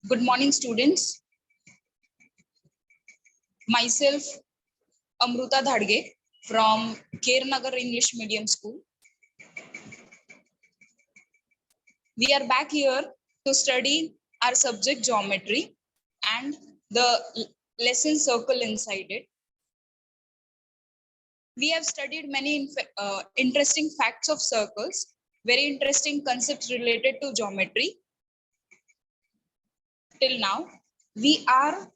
Good morning, students. Myself, Amruta Dhadge from Kernagar English Medium School. We are back here to study our subject geometry and the lesson circle inside it. We have studied many interesting facts of circles, very interesting concepts related to geometry. Till now, we are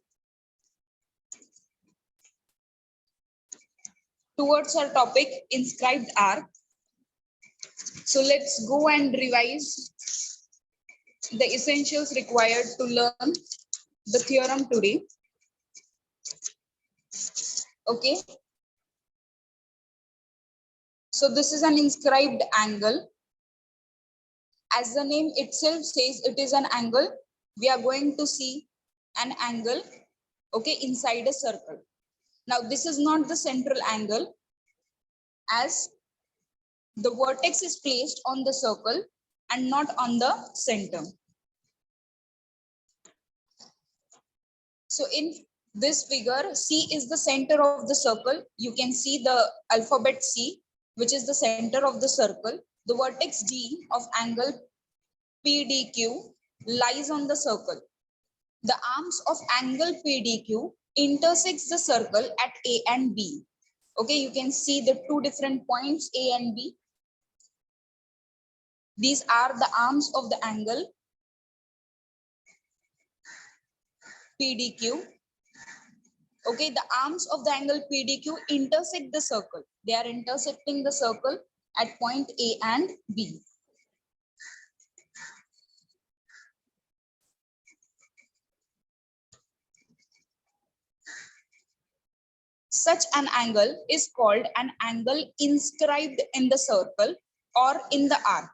towards our topic, inscribed arc. So let's go and revise the essentials required to learn the theorem today. Okay. So this is an inscribed angle. As the name itself says, it is an angle. We are going to see an angle, okay, inside a circle. Now this is not the central angle, as the vertex is placed on the circle and not on the center. So in this figure, C is the center of the circle. You can see the alphabet C, which is the center of the circle. The vertex D of angle PDQ lies on the circle. The arms of angle PDQ intersects the circle at A and B. Okay, you can see the two different points A and B. These are the arms of the angle PDQ. Okay, the arms of the angle PDQ intersect the circle. They are intersecting the circle at point A and B. Such an angle is called an angle inscribed in the circle or in the arc.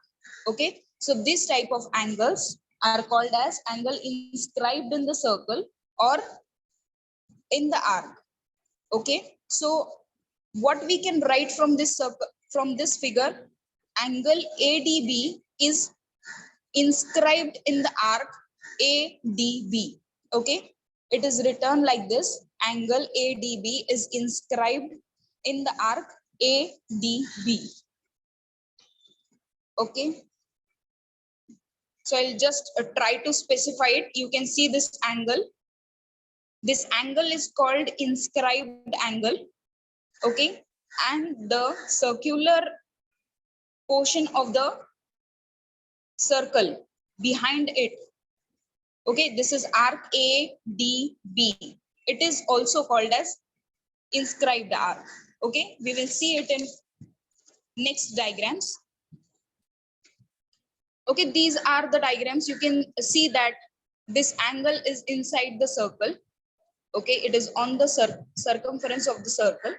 Okay, so this type of angles are called as angle inscribed in the circle or in the arc. Okay, so what we can write from this circle, from this figure, angle ADB is inscribed in the arc ADB. Okay, it is written like this: angle ADB is inscribed in the arc ADB. Okay, so I'll just try to specify it. You can see this angle. This angle is called inscribed angle. Okay, and the circular portion of the circle behind it. Okay, this is arc ADB. It is also called as inscribed arc. Okay, we will see it in next diagrams. Okay, these are the diagrams. You can see that this angle is inside the circle. Okay, it is on the circumference of the circle.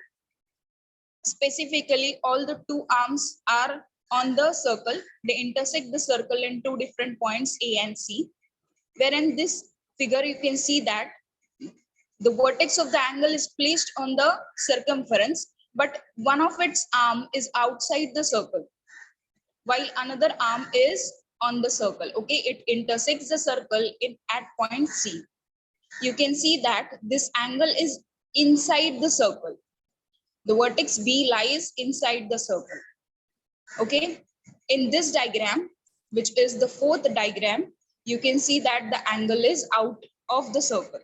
Specifically, all the two arms are on the circle. They intersect the circle in two different points, A and C. Where in this figure, you can see that the vertex of the angle is placed on the circumference, but one of its arm is outside the circle, while another arm is on the circle. Okay, it intersects the circle at point C. You can see that this angle is inside the circle. The vertex B lies inside the circle. Okay, in this diagram, which is the fourth diagram, you can see that the angle is out of the circle.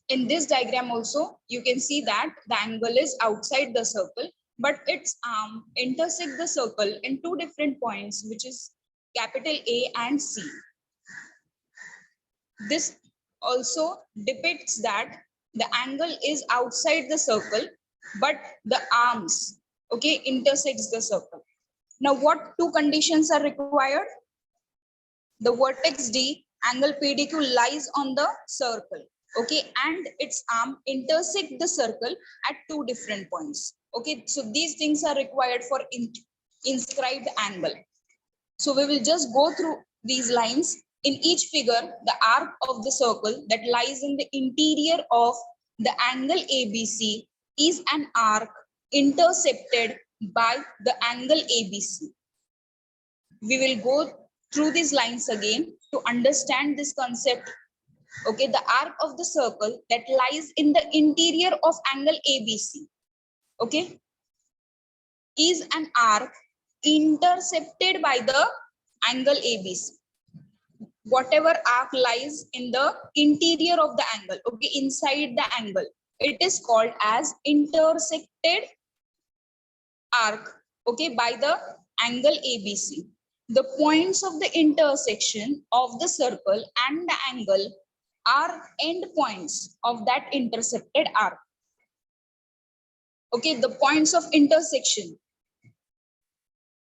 In this diagram also, you can see that the angle is outside the circle, but its arm intersect the circle in two different points, which is capital A and C. This also depicts that the angle is outside the circle, but the arms, okay, intersects the circle. Now, what two conditions are required? The vertex D, angle PDQ, lies on the circle. Okay, and its arm intersect the circle at two different points. Okay, so these things are required for inscribed angle. So we will just go through these lines. In each figure, the arc of the circle that lies in the interior of the angle ABC is an arc intercepted by the angle ABC. we will go through these lines again to understand this concept. Okay, the arc of the circle that lies in the interior of angle ABC, okay, is an arc intercepted by the angle ABC. Whatever arc lies in the interior of the angle, okay, inside the angle, it is called as intersected arc, okay, by the angle ABC. The points of the intersection of the circle and the angle are end points of that intersected arc. Okay, the points of intersection.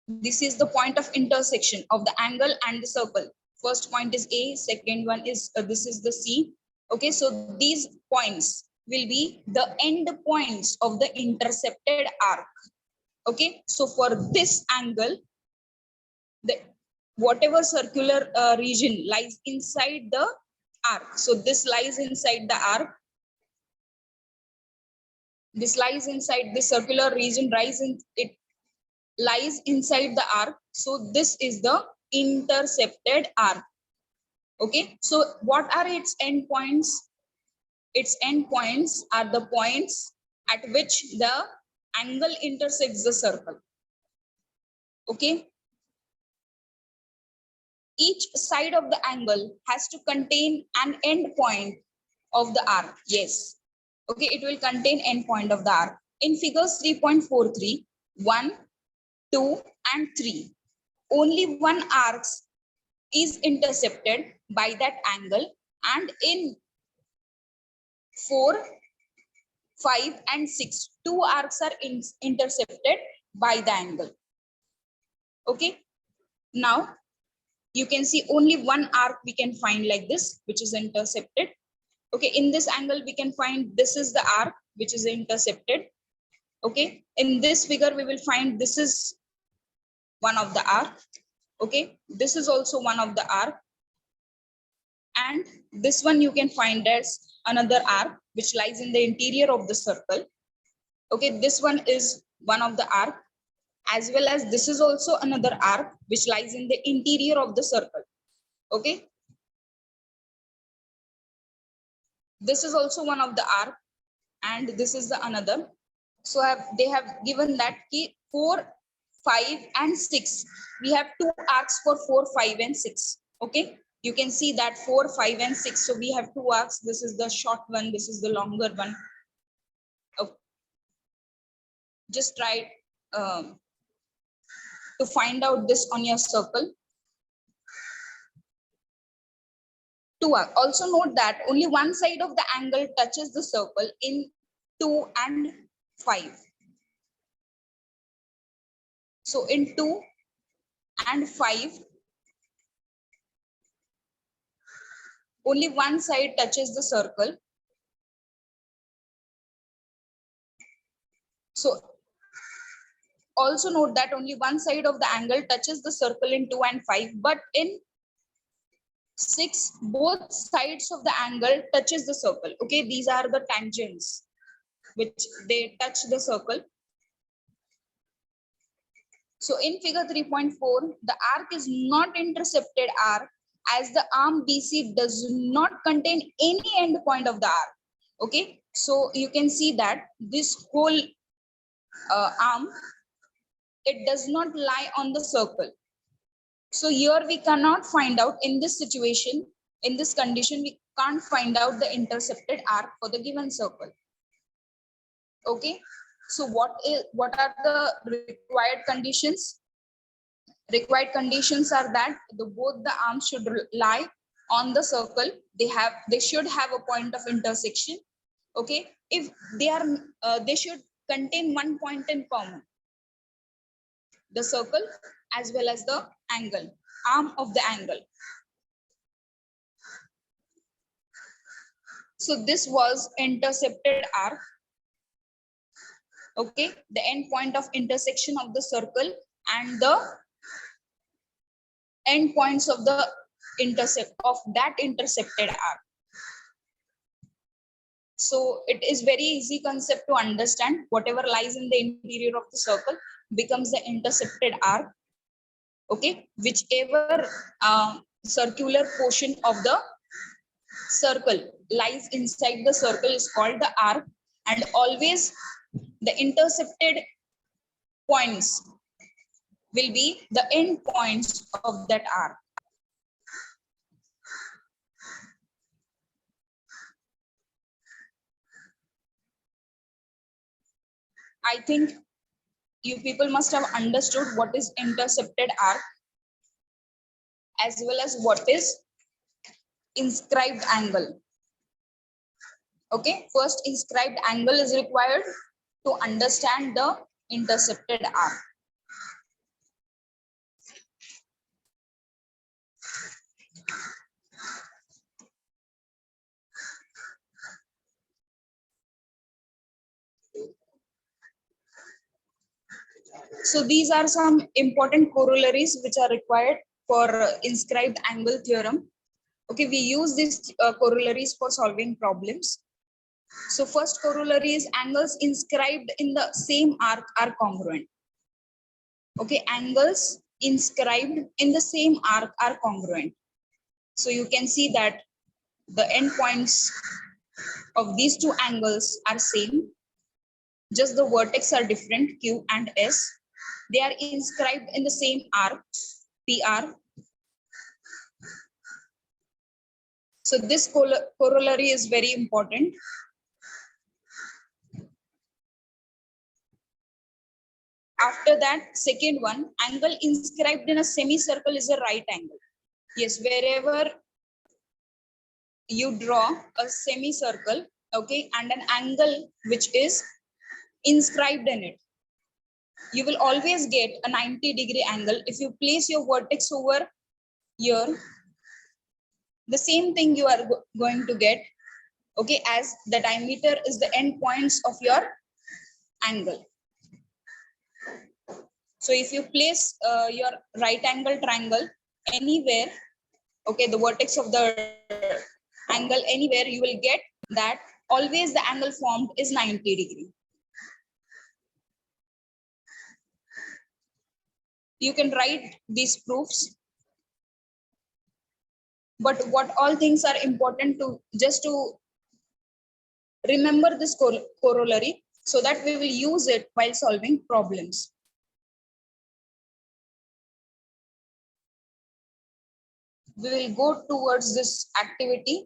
This is the point of intersection of the angle and the circle. First point is A, second one is this is the C. Okay, so these points will be the end points of the intercepted arc. Okay, so for this angle, the whatever circular region lies inside the arc. So this lies inside the arc. This lies inside the circular region, it lies inside the arc. So this is the intercepted arc. Okay, so what are its endpoints? Its endpoints are the points at which the angle intersects the circle. Okay, each side of the angle has to contain an endpoint of the arc. Yes, okay, it will contain endpoint of the arc. In figures 3.43, 1, 2, and 3, only one arc is intercepted by that angle, and in 4, 5, and 6, two arcs are intercepted by the angle. Okay, now you can see only one arc we can find like this, which is intercepted. Okay, in this angle we can find this is the arc which is intercepted. Okay, in this figure we will find this is one of the arc. Okay, this is also one of the arc, and this one you can find as another arc which lies in the interior of the circle. Okay, this one is one of the arc, as well as this is also another arc which lies in the interior of the circle. Okay, this is also one of the arc, and this is the another. So they have given that key 4, 5, and 6. We have two arcs for 4, 5, and 6. Okay, you can see that 4, 5, and 6. So we have two arcs. This is the short one. This is the longer one. Okay. Just try to find out this on your circle. Two arcs. Also note that only one side of the angle touches the circle in 2 and 5. So in 2 and 5, only one side touches the circle. So also note that only one side of the angle touches the circle in 2 and 5, but in 6, both sides of the angle touches the circle. Okay, these are the tangents which they touch the circle. So in figure 3.4, the arc is not intercepted arc as the arm BC does not contain any end point of the arc. Okay, so you can see that this whole arm, it does not lie on the circle. So here we cannot find out in this situation, in this condition, we can't find out the intercepted arc for the given circle. Okay, so what are the required conditions? Required conditions are that both the arms should lie on the circle. They should have a point of intersection. Okay, if they are they should contain one point in common, the circle as well as the angle, arm of the angle. So this was intercepted arc. Okay, the end point of intersection of the circle and the end points of the intercepted arc. So it is very easy concept to understand. Whatever lies in the interior of the circle becomes the intercepted arc. Okay, whichever circular portion of the circle lies inside the circle is called the arc, and always the intercepted points will be the end points of that arc. I think you people must have understood what is intercepted arc as well as what is inscribed angle. Okay, first inscribed angle is required to understand the intercepted arc. So these are some important corollaries which are required for inscribed angle theorem. Okay, we use these corollaries for solving problems. So first corollary is angles inscribed in the same arc are congruent. Okay, angles inscribed in the same arc are congruent. So you can see that the endpoints of these two angles are same, just the vertex are different, Q and S. They are inscribed in the same arc, PR. So this corollary is very important. After that, second one, angle inscribed in a semicircle is a right angle. Yes, wherever you draw a semicircle, okay, and an angle which is inscribed in it, you will always get a 90-degree angle. If you place your vertex over here, the same thing you are going to get, okay, as the diameter is the end points of your angle. So if you place your right angle triangle anywhere, okay, the vertex of the angle anywhere, you will get that always the angle formed is 90 degree. You can write these proofs, but what all things are important to just to remember this corollary so that we will use it while solving problems. We will go towards this activity,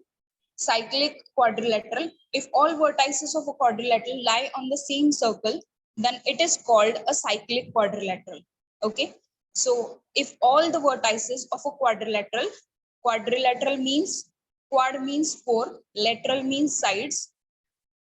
cyclic quadrilateral. If all vertices of a quadrilateral lie on the same circle, then it is called a cyclic quadrilateral. Okay, so if all the vertices of a quadrilateral, quadrilateral means, quad means four, lateral means sides.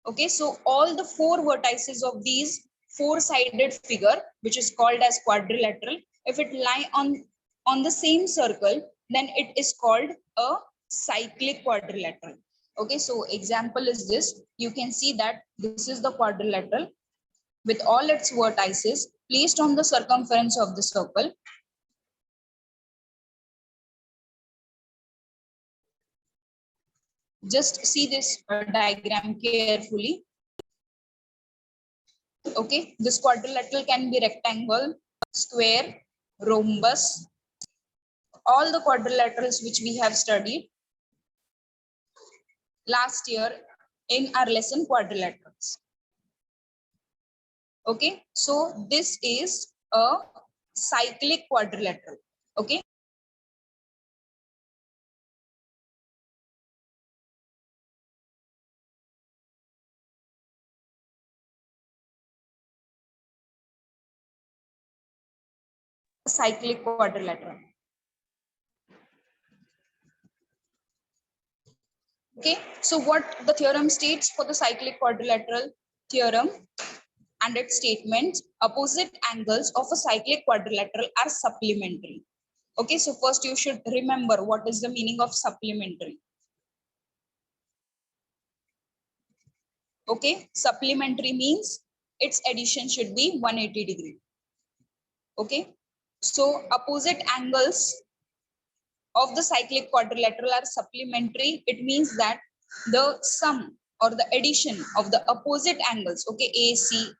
Okay, so all the four vertices of these four-sided figure, which is called as quadrilateral, if it lie on the same circle, then it is called a cyclic quadrilateral. Okay, so example is this. You can see that this is the quadrilateral with all its vertices placed on the circumference of the circle. Just see this diagram carefully. Okay, this quadrilateral can be rectangle, square, rhombus, all the quadrilaterals which we have studied last year in our lesson quadrilaterals. Okay, so this is a cyclic quadrilateral. Okay. Cyclic quadrilateral. Okay, so what the theorem states for the cyclic quadrilateral theorem and its statements, opposite angles of a cyclic quadrilateral are supplementary. Okay, so first you should remember what is the meaning of supplementary. Okay, supplementary means its addition should be 180 degree. Okay, so opposite angles of the cyclic quadrilateral are supplementary. It means that the sum or the addition of the opposite angles, okay, AC,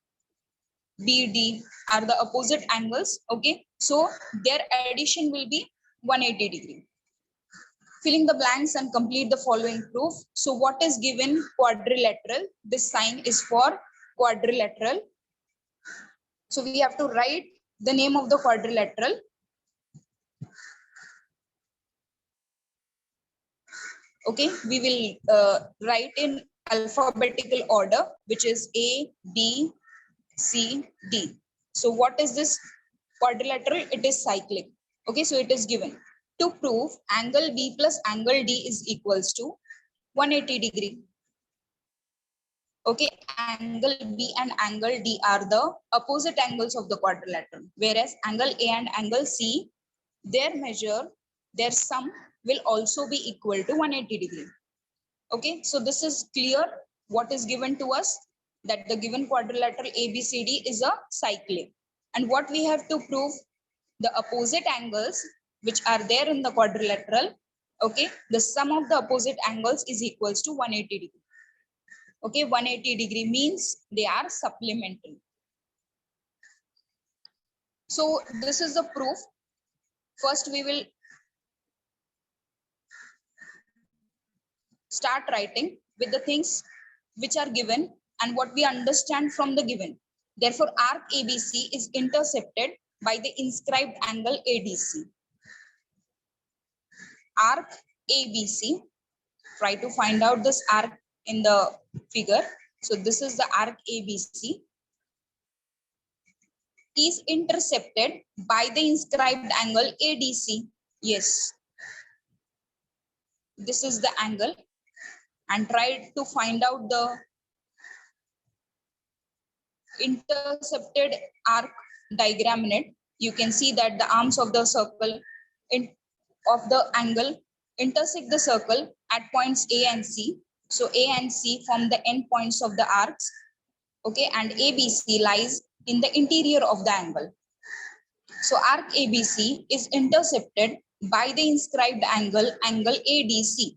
BD are the opposite angles. Okay, so their addition will be 180 degree. Filling the blanks and complete the following proof. So what is given? Quadrilateral. This sign is for quadrilateral. So we have to write the name of the quadrilateral. Okay, we will write in alphabetical order, which is A, B, C, D. So what is this quadrilateral? It is cyclic. Okay, so it is given. To prove angle B plus angle D is equals to 180 degree. Okay, angle B and angle D are the opposite angles of the quadrilateral, whereas angle A and angle C, their measure, their sum will also be equal to 180 degree. Okay, so this is clear what is given to us, that the given quadrilateral ABCD is a cyclic. And what we have to prove, the opposite angles which are there in the quadrilateral, okay, the sum of the opposite angles is equals to 180 degree. Okay, 180 degree means they are supplementary. So this is the proof. First we will start writing with the things which are given and what we understand from the given. Therefore, arc ABC is intercepted by the inscribed angle ADC. Arc ABC, try to find out this arc in the figure. So this is the arc ABC, is intercepted by the inscribed angle ADC. Yes, this is the angle, and try to find out the intercepted arc diagram in it. You can see that the arms of the circle of the angle intersect the circle at points A and C. So A and C form the end points of the arcs. Okay, and ABC lies in the interior of the angle. So arc ABC is intercepted by the inscribed angle ADC.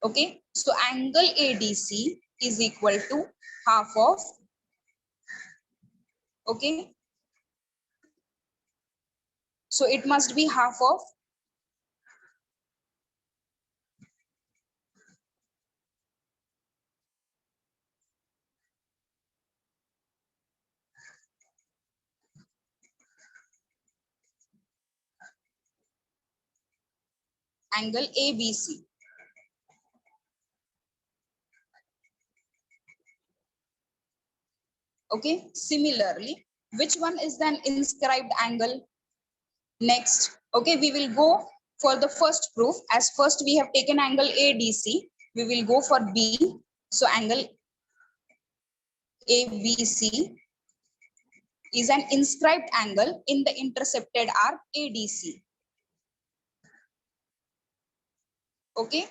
Okay, so angle ADC is equal to half of, okay, so it must be half of angle ABC. Okay, similarly, which one is then inscribed angle? Next, okay, we will go for the first proof. As first we have taken angle ADC, we will go for B. So angle ABC is an inscribed angle in the intercepted arc ADC. Okay.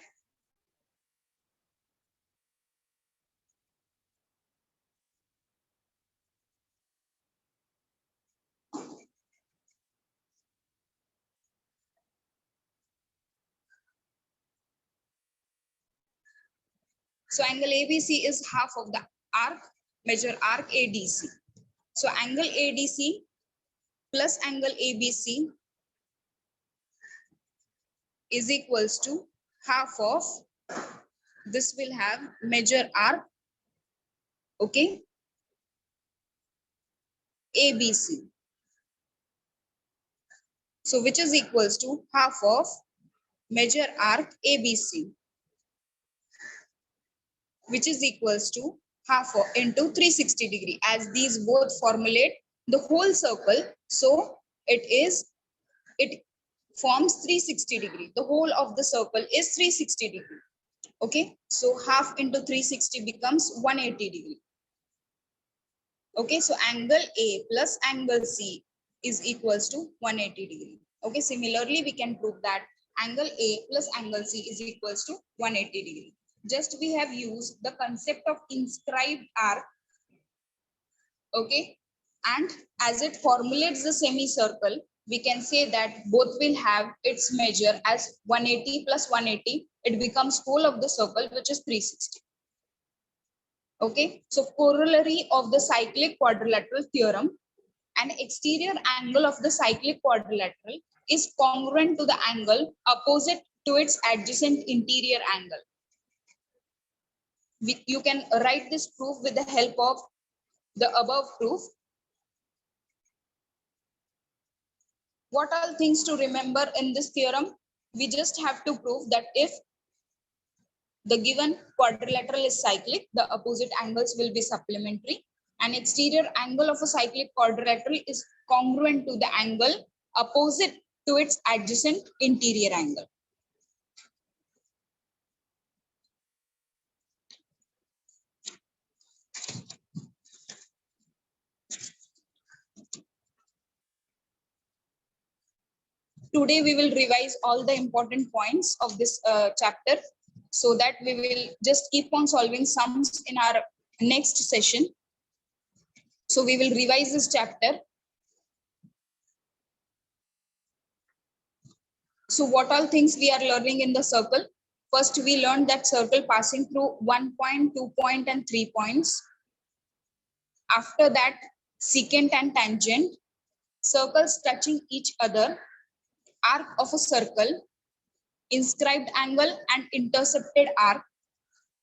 So angle ABC is half of the arc, measure arc ADC. So angle ADC plus angle ABC is equals to half of, this will have measure arc, okay, ABC. So which is equals to half of measure arc ABC, which is equals to half of into 360 degree, as these both formulate the whole circle. So it forms 360 degree. The whole of the circle is 360 degree. Okay, so half into 360 becomes 180 degree. Okay, so angle A plus angle C is equals to 180 degree. Okay, similarly, we can prove that angle A plus angle C is equals to 180 degree. Just we have used the concept of inscribed arc. Okay, and as it formulates the semicircle, we can say that both will have its measure as 180 plus 180. It becomes whole of the circle, which is 360. Okay, so corollary of the cyclic quadrilateral theorem, an exterior angle of the cyclic quadrilateral is congruent to the angle opposite to its adjacent interior angle. You can write this proof with the help of the above proof. What all things to remember in this theorem? We just have to prove that if the given quadrilateral is cyclic, the opposite angles will be supplementary. An exterior angle of a cyclic quadrilateral is congruent to the angle opposite to its adjacent interior angle. Today we will revise all the important points of this chapter so that we will just keep on solving sums in our next session. So we will revise this chapter. So what all things we are learning in the circle? First, we learned that circle passing through 1 point, 2 point, and 3 points. After that, secant and tangent, circles touching each other, arc of a circle, inscribed angle, and intercepted arc.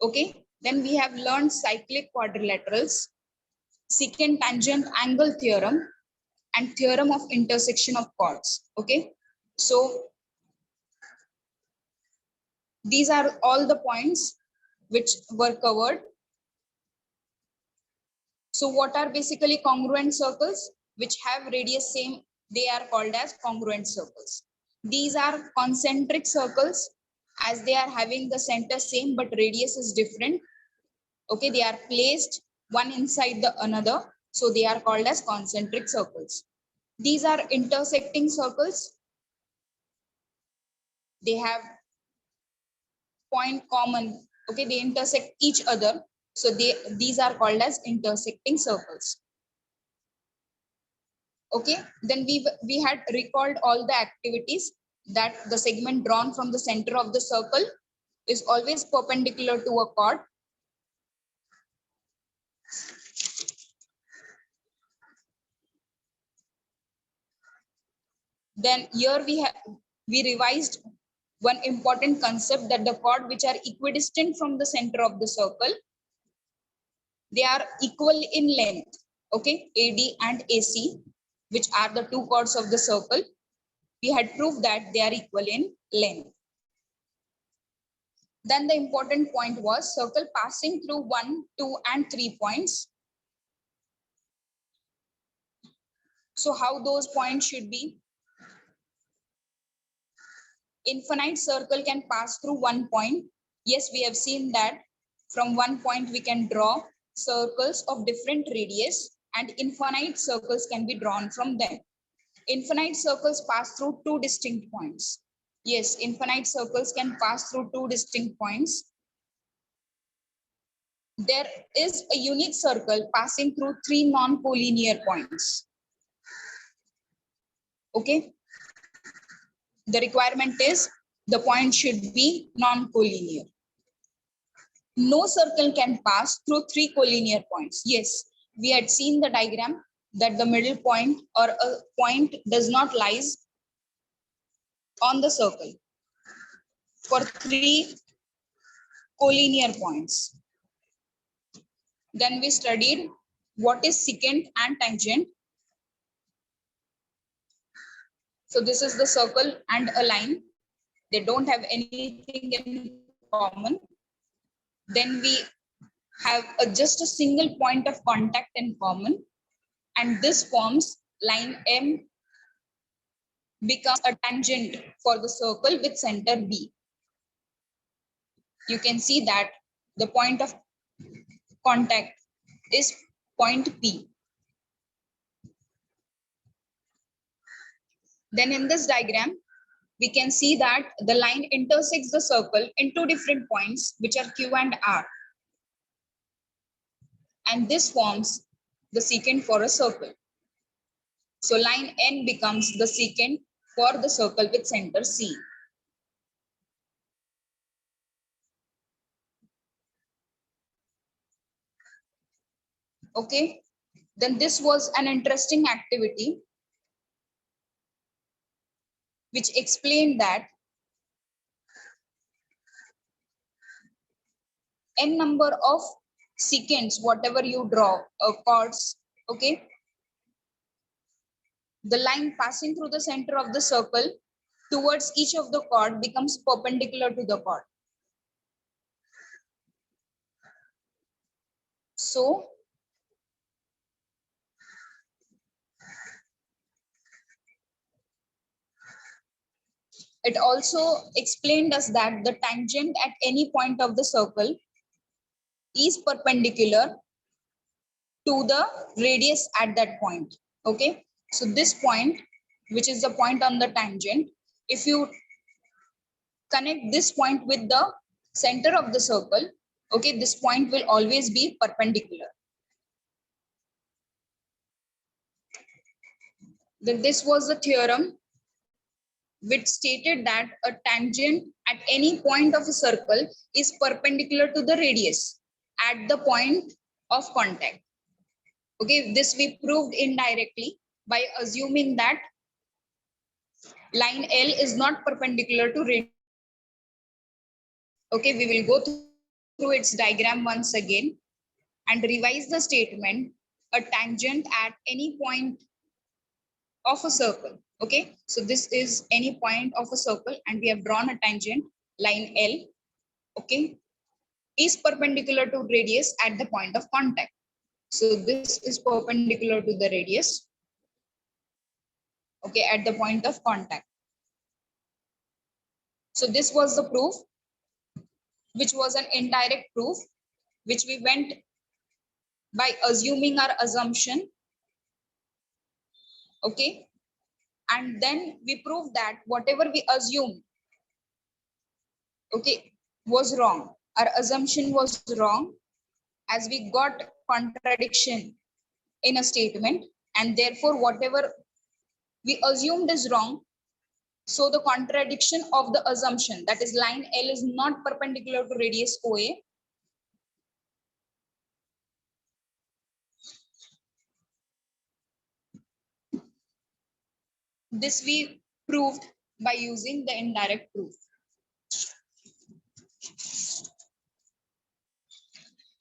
Okay, then we have learned cyclic quadrilaterals, secant tangent angle theorem, and theorem of intersection of chords. Okay, so these are all the points which were covered. So what are basically congruent circles which have radius same? They are called as congruent circles. These are concentric circles as they are having the center same but radius is different. Okay, they are placed one inside the another, so they are called as concentric circles. These are intersecting circles. They have point common. Okay, they intersect each other, so these are called as intersecting circles. Okay, then we had recalled all the activities, that the segment drawn from the center of the circle is always perpendicular to a chord. Then here we revised one important concept, that the chord which are equidistant from the center of the circle, they are equal in length. Okay, AD and AC, which are the two chords of the circle, we had proved that they are equal in length. Then the important point was circle passing through 1, 2, and 3 points. So how those points should be? Infinite circle can pass through 1 point. Yes, we have seen that from 1 point we can draw circles of different radius, and infinite circles can be drawn from them. Infinite circles pass through 2 distinct points. Yes, infinite circles can pass through 2 distinct points. There is a unique circle passing through 3 non-collinear points. Okay. The requirement is the point should be non-collinear. No circle can pass through 3 collinear points. Yes, we had seen the diagram that the middle point or a point does not lies on the circle for 3 collinear points. Then we studied what is secant and tangent. So this is the circle and a line. They don't have anything in common. Then we have just a single point of contact in common, and this forms line M becomes a tangent for the circle with center B. You can see that the point of contact is point P. Then in this diagram, we can see that the line intersects the circle in 2 different points, which are Q and R. And this forms the secant for a circle. So line N becomes the secant for the circle with center C. Okay, then this was an interesting activity which explained that n number of secants, whatever you draw, chords, okay, the line passing through the center of the circle towards each of the chord becomes perpendicular to the chord. So it also explained us that the tangent at any point of the circle is perpendicular to the radius at that point. Okay, so this point, which is the point on the tangent, if you connect this point with the center of the circle, okay, this point will always be perpendicular. Then this was the theorem which stated that a tangent at any point of a circle is perpendicular to the radius at the point of contact. Okay, this we proved indirectly by assuming that line L is not perpendicular to radius. Okay, we will go through its diagram once again and revise the statement: a tangent at any point of a circle. Okay, so this is any point of a circle and we have drawn a tangent line L, okay, is perpendicular to radius at the point of contact. So this is perpendicular to the radius, okay, at the point of contact. So this was the proof, which was an indirect proof, which we went by assuming our assumption, okay, and then we proved that whatever we assumed, okay, was wrong. Our assumption was wrong as we got contradiction in a statement, and therefore whatever we assumed is wrong. So the contradiction of the assumption, that is line L is not perpendicular to radius OA, this we proved by using the indirect proof.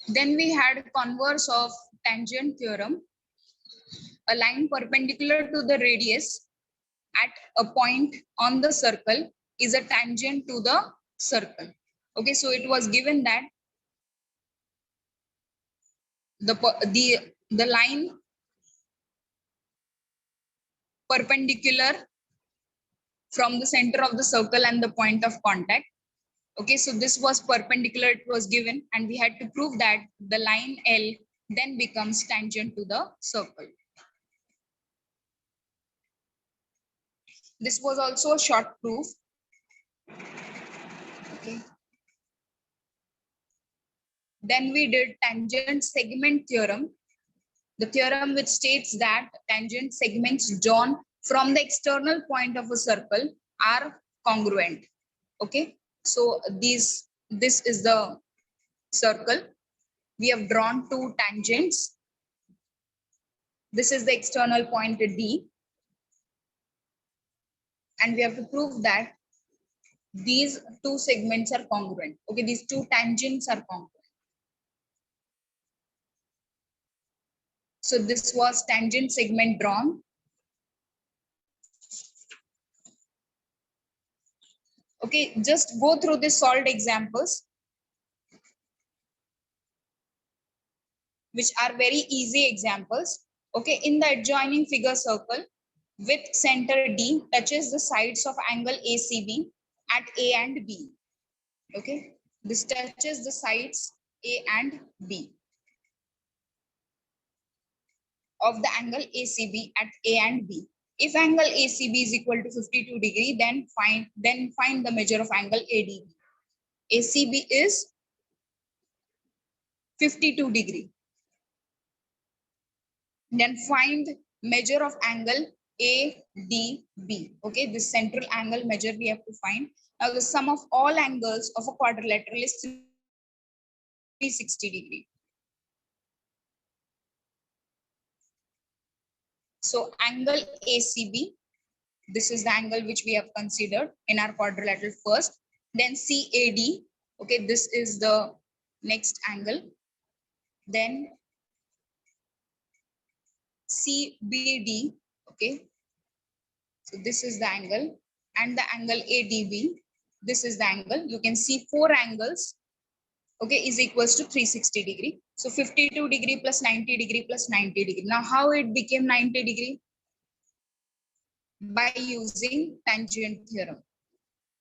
Then we had converse of tangent theorem. A line perpendicular to the radius at a point on the circle is a tangent to the circle. Okay, so it was given that the line perpendicular from the center of the circle and the point of contact. Okay, so this was perpendicular, it was given, and we had to prove that the line L then becomes tangent to the circle. This was also a short proof. Okay. Then we did tangent segment theorem, the theorem which states that tangent segments drawn from the external point of a circle are congruent. Okay, so this is the circle. We have drawn two tangents. This is the external point D, and we have to prove that these two segments are congruent. Okay, these two tangents are congruent. So this was tangent segment drawn. Okay, just go through the solved examples, which are very easy examples. Okay, in the adjoining figure circle with center D touches the sides of angle ACB at A and B. Okay, this touches the sides A and B of the angle ACB at A and B. If angle ACB is equal to 52 degree, then find the measure of angle ADB. ACB is 52 degree. Then find measure of angle ADB. Okay, this central angle measure we have to find. Now the sum of all angles of a quadrilateral is 360 degree. So angle ACB, this is the angle which we have considered in our quadrilateral first. Then CAD, okay, this is the next angle. Then CBD, okay, so this is the angle, and the angle ADB, this is the angle. You can see four angles, okay, is equals to 360 degree. So 52 degree plus 90 degree plus 90 degree. Now how it became 90 degree? By using tangent theorem.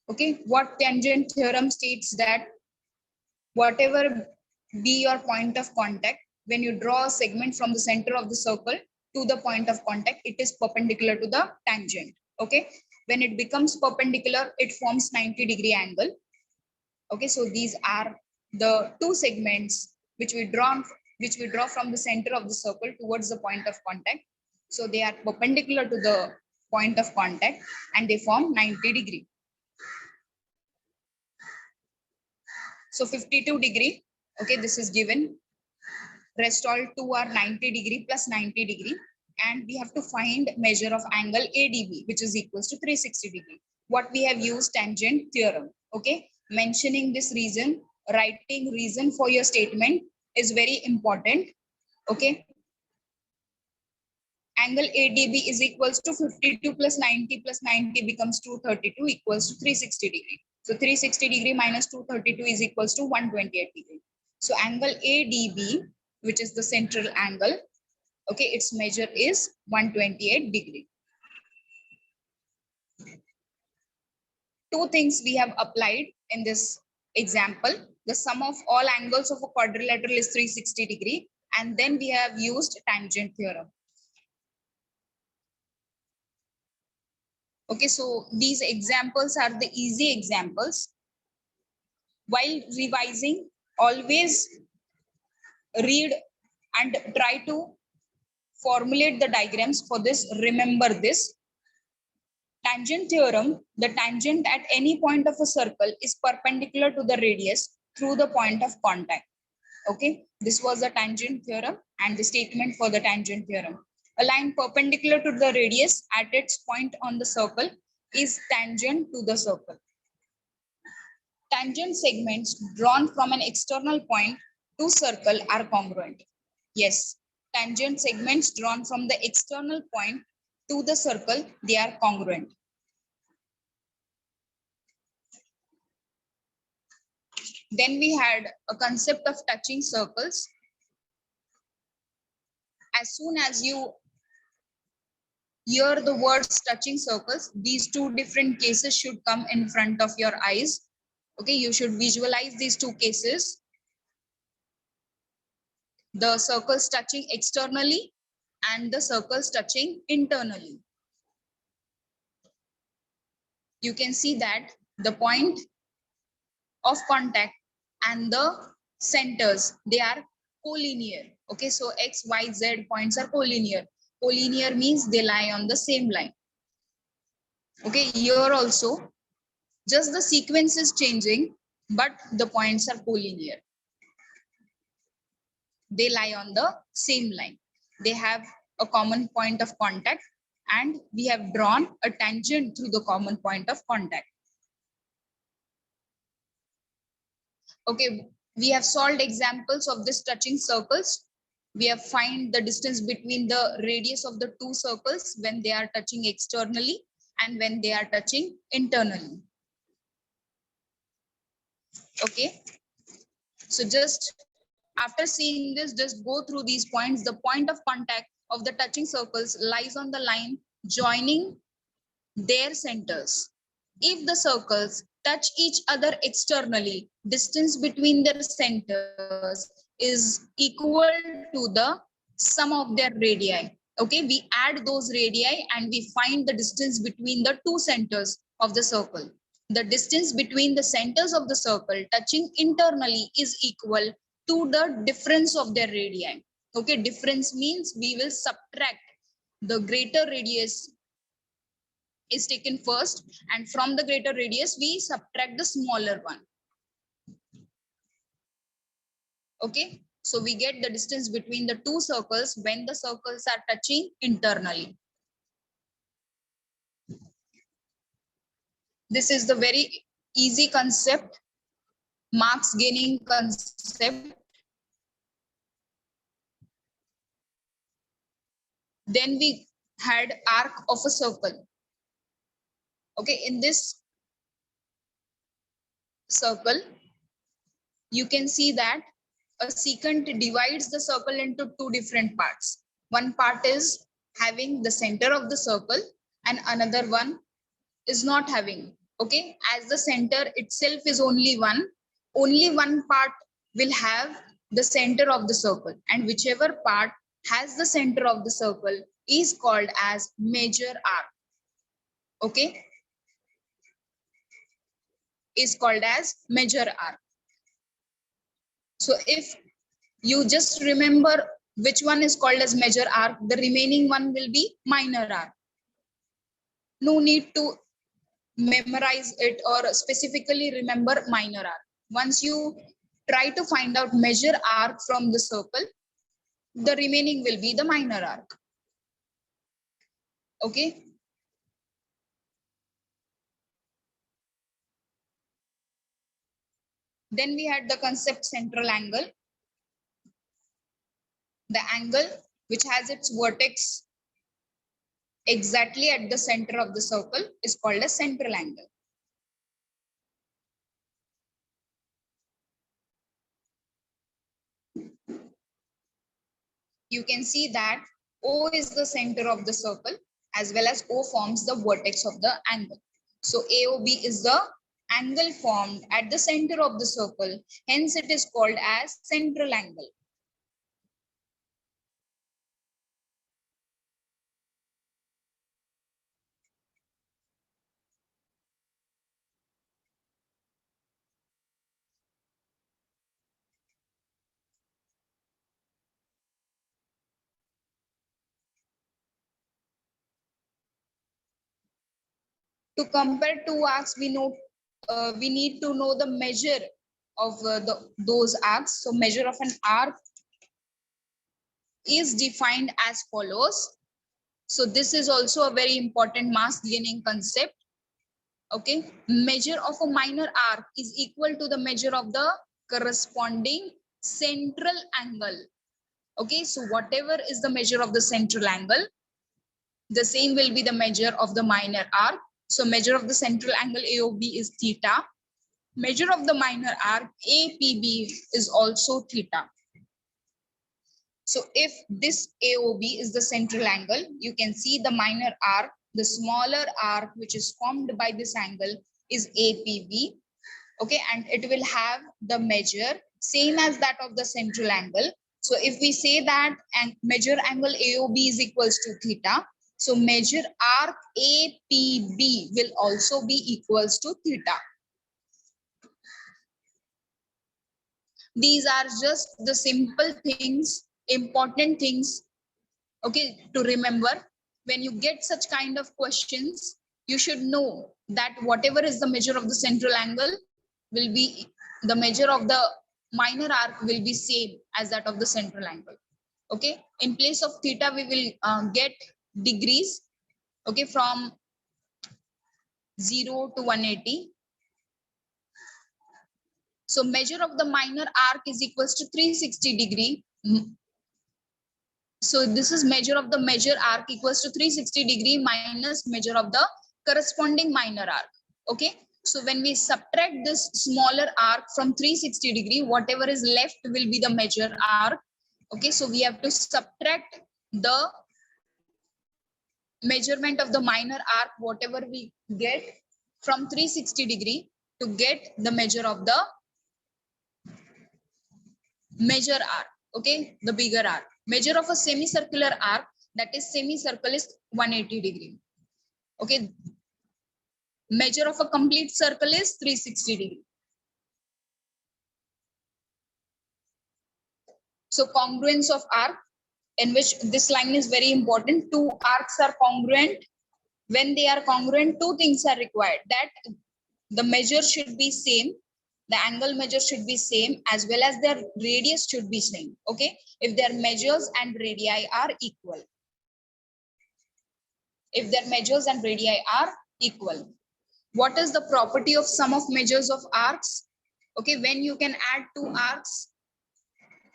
Okay, what tangent theorem states that whatever be your point of contact, when you draw a segment from the center of the circle to the point of contact, it is perpendicular to the tangent. Okay, when it becomes perpendicular, it forms 90-degree angle. Okay, so these are the two segments which we draw from the center of the circle towards the point of contact. So they are perpendicular to the point of contact and they form 90 degree. So 52 degree, okay, this is given. Rest all two are 90 degree plus 90 degree. And we have to find measure of angle ADB, which is equals to 360 degree. What we have used tangent theorem, okay? Mentioning this reason, writing reason for your statement is very important, okay? Angle ADB is equals to 52 plus 90 becomes 232 equals to 360 degree. So 360 degree minus 232 is equals to 128 degree. So angle ADB, which is the central angle, okay, its measure is 128 degree. Two things we have applied in this example. The sum of all angles of a quadrilateral is 360 degree, and then we have used tangent theorem. Okay, so these examples are the easy examples. While revising, always read and try to formulate the diagrams for this. Remember this. Tangent theorem, the tangent at any point of a circle is perpendicular to the radius through the point of contact. Okay, this was the tangent theorem and the statement for the tangent theorem. A line perpendicular to the radius at its point on the circle is tangent to the circle. Tangent segments drawn from an external point to circle are congruent. Yes, tangent segments drawn from the external point to the circle, they are congruent. Then we had a concept of touching circles. As soon as you hear the words touching circles, these two different cases should come in front of your eyes. Okay, you should visualize these two cases. The circles touching externally and the circles touching internally. You can see that the point of contact and the centers, they are collinear. Okay, so X, Y, Z points are collinear. Collinear means they lie on the same line. Okay, here also, just the sequence is changing, but the points are collinear. They lie on the same line. They have a common point of contact and we have drawn a tangent through the common point of contact. Okay, we have solved examples of this touching circles. We have find the distance between the radius of the two circles when they are touching externally and when they are touching internally. Okay, so just after seeing this, just go through these points. The point of contact of the touching circles lies on the line joining their centers. If the circles touch each other externally, distance between their centers is equal to the sum of their radii. Okay, we add those radii and we find the distance between the two centers of the circle. The distance between the centers of the circle touching internally is equal to the difference of their radii. Okay, difference means we will subtract the greater radius is taken first, and from the greater radius we subtract the smaller one. Okay, So we get the distance between the two circles when the circles are touching internally. This is the very easy concept, marks gaining concept. Then we had arc of a circle. Okay, in this circle, you can see that a secant divides the circle into two different parts. One part is having the center of the circle and another one is not having. Okay, as the center itself is only one part will have the center of the circle, and whichever part has the center of the circle is called as major arc. Okay, is called as major arc. So if you just remember which one is called as major arc, the remaining one will be minor arc. No need to memorize it or specifically remember minor arc. Once you try to find out major arc from the circle, the remaining will be the minor arc. Okay. Then we had the concept central angle. The angle which has its vertex exactly at the center of the circle is called a central angle. You can see that O is the center of the circle as well as O forms the vertex of the angle. So AOB is the angle formed at the center of the circle. Hence it is called as central angle. To compare two arcs, we need to know the measure of those arcs. So measure of an arc is defined as follows. So this is also a very important mass gaining concept. Okay, measure of a minor arc is equal to the measure of the corresponding central angle. Okay, so whatever is the measure of the central angle, the same will be the measure of the minor arc. So measure of the central angle AOB is theta. Measure of the minor arc APB is also theta. So if this AOB is the central angle, you can see the minor arc, the smaller arc which is formed by this angle is APB. Okay, and it will have the measure same as that of the central angle. So if we say that measure angle AOB is equals to theta, so measure arc APB will also be equals to theta. These are just the simple things, important things, okay, to remember. When you get such kind of questions, you should know that whatever is the measure of the central angle will be the measure of the minor arc will be same as that of the central angle. Okay, in place of theta we will get degrees, okay, from 0 to 180. So measure of the minor arc is equals to 360 degree. So this is measure of the measure arc equals to 360 degree minus measure of the corresponding minor arc. Okay, so when we subtract this smaller arc from 360 degree, whatever is left will be the measure arc. Okay, so we have to subtract the measurement of the minor arc, whatever we get from 360 degree to get the measure of the measure arc. Okay, the bigger arc. Measure of a semicircular arc, that is semicircle, is 180 degree. Okay, measure of a complete circle is 360 degree. So congruence of arc, in which this line is very important. Two arcs are congruent. When they are congruent, two things are required: that the measure should be same The angle measure should be same as well as their radius should be same. Okay, if their measures and radii are equal. If their measures and radii are equal. What is the property of sum of measures of arcs? Okay, when you can add two arcs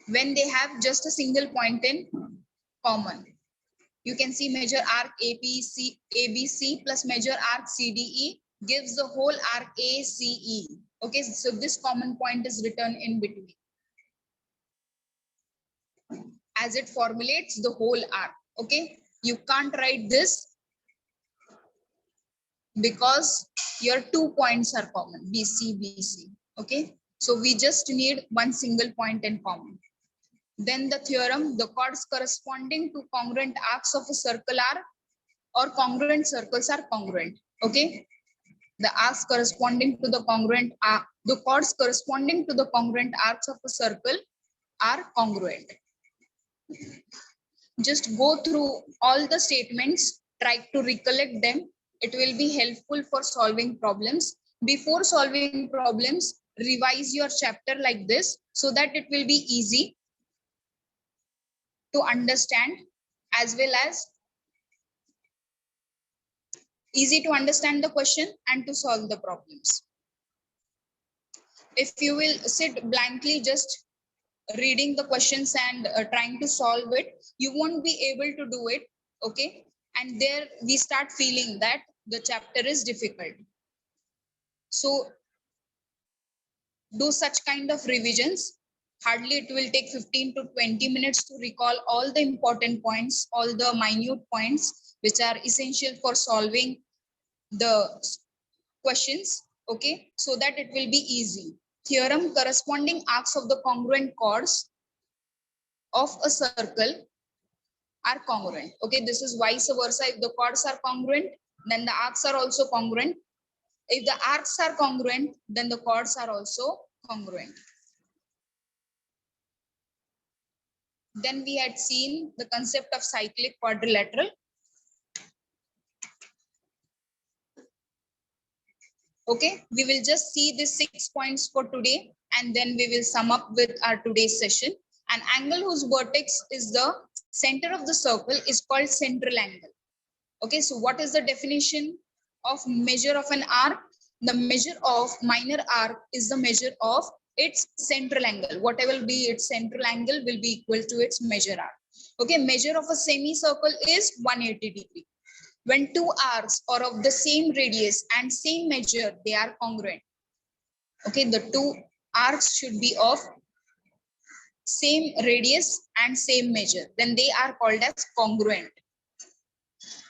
when they have just a single point in common. You can see measure arc ABC plus measure arc CDE gives the whole arc ACE. Okay, so this common point is written in between as it formulates the whole arc. Okay, you can't write this because your 2 points are common, BC. Okay, so we just need one single point in common. Then the theorem, the chords corresponding to congruent arcs of a circle are, or congruent circles are congruent. Okay, the arcs corresponding to the congruent arc, the chords corresponding to the congruent arcs of a circle are congruent. Just go through all the statements, try to recollect them. It will be helpful for solving problems. Before solving problems, revise your chapter like this so that it will be easy to understand as well as easy to understand the question and to solve the problems. If you will sit blankly just reading the questions and trying to solve it, you won't be able to do it. Okay, and there we start feeling that the chapter is difficult. So do such kind of revisions. Hardly it will take 15 to 20 minutes to recall all the important points, all the minute points which are essential for solving the questions. Okay, so that it will be easy. Theorem, corresponding arcs of the congruent chords of a circle are congruent. Okay, this is vice versa. If the chords are congruent, then the arcs are also congruent. If the arcs are congruent, then the chords are also congruent. Then we had seen the concept of cyclic quadrilateral. Okay, we will just see these 6 points for today and then we will sum up with our today's session. An angle whose vertex is the center of the circle is called central angle. Okay, so what is the definition of measure of an arc? The measure of minor arc is the measure of its central angle. Whatever be its central angle will be equal to its measure arc. Okay, measure of a semicircle is 180 degree. When two arcs are of the same radius and same measure, they are congruent. Okay, the two arcs should be of same radius and same measure. Then they are called as congruent.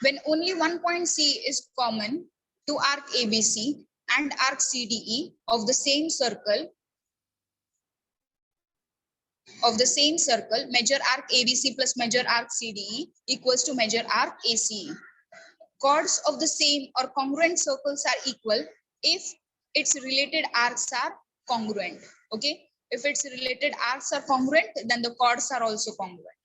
When only one point C is common to arc ABC and arc CDE of the same circle, measure arc ABC plus measure arc CDE equals to measure arc ACE. Chords of the same or congruent circles are equal if its related arcs are congruent. Okay, if its related arcs are congruent, then the chords are also congruent.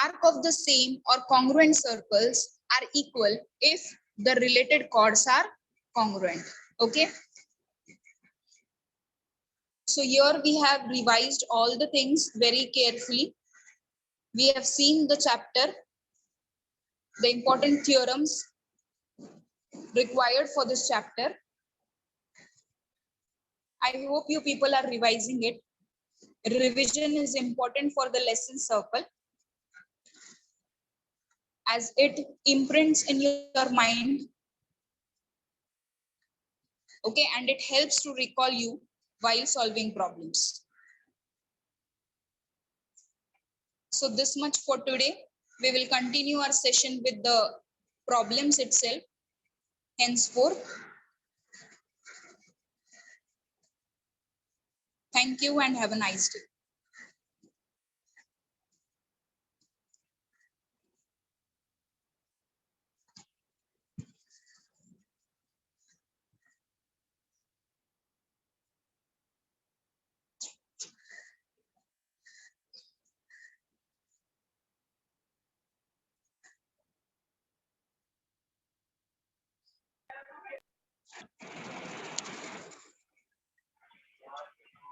Arc of the same or congruent circles are equal if the related chords are congruent. Okay, so here we have revised all the things very carefully. We have seen the chapter, the important theorems required for this chapter. I hope you people are revising it. Revision is important for the lesson circle as it imprints in your mind. Okay, and it helps to recall you while solving problems. So this much for today. We will continue our session with the problems itself henceforth. Thank you and have a nice day.